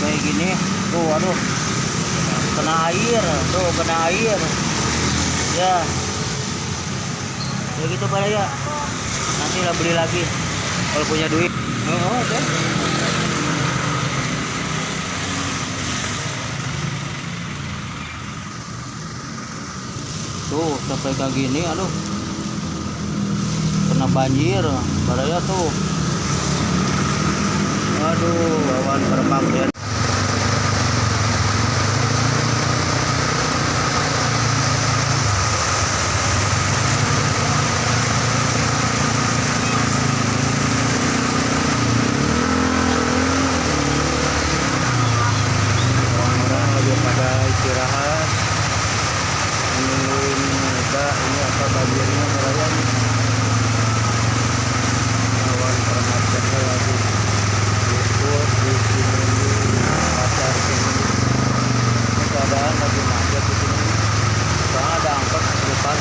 kayak gini tuh, aduh, kena air tuh, kena air ya. Ya gitu Pak ya, nanti lah beli lagi kalau punya duit. Oh, oke. Tuh sampai kayak gini, aduh, kena banjir Baraya tuh. Aduh, awan terbang ya. Orang-orang lagi pada istirahat, menungguin ini apa banjirnya Baraya nih. Awan permacetnya lagi ikut di sini, pasar sini. Ini keadaan lagi macet di sini. Soalnya ada angkot di depan.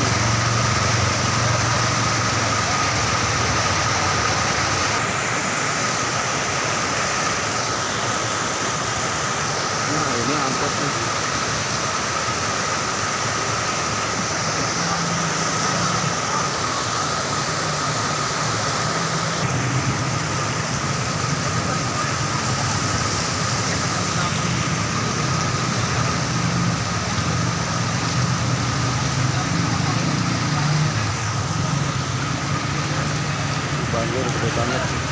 Nah ini angkot nih. Banjir gede banget sih.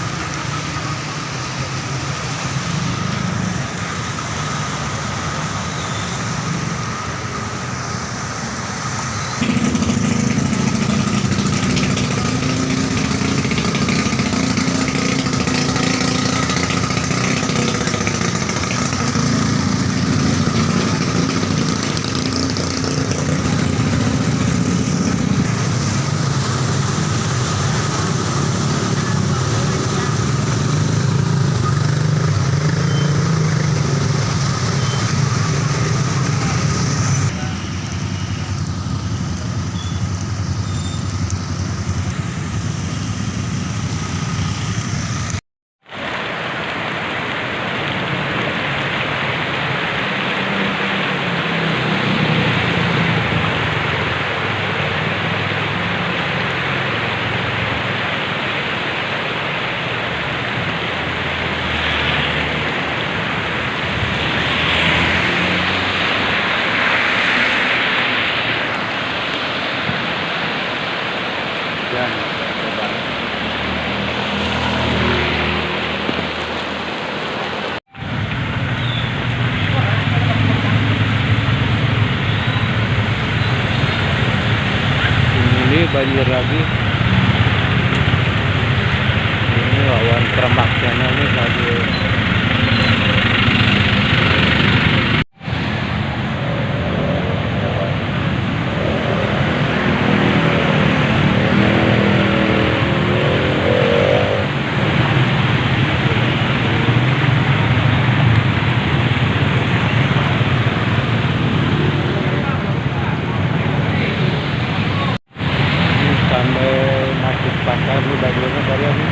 Dan coba. Ini banjir lagi. Ini awan permaknya nih lagi. Sampai masuk pasar nih banjirnya Baraya nih.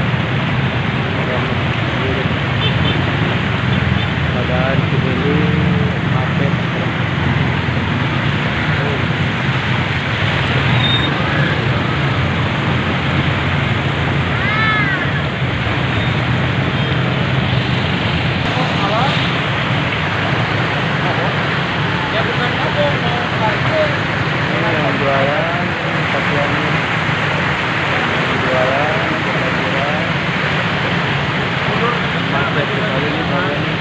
Keadaan sini macet. Ini yang jualan pakaian, jualan macet sekali nih Baraya nih.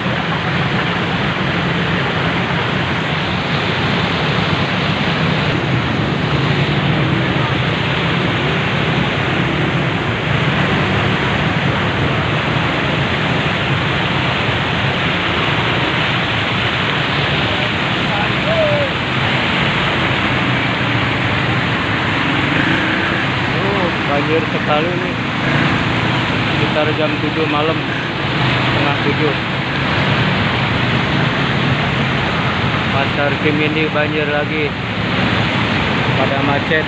Banjir sekali nih, sekitar jam 7 malam, setengah 7. Pasar Cimindi banjir lagi, pada macet.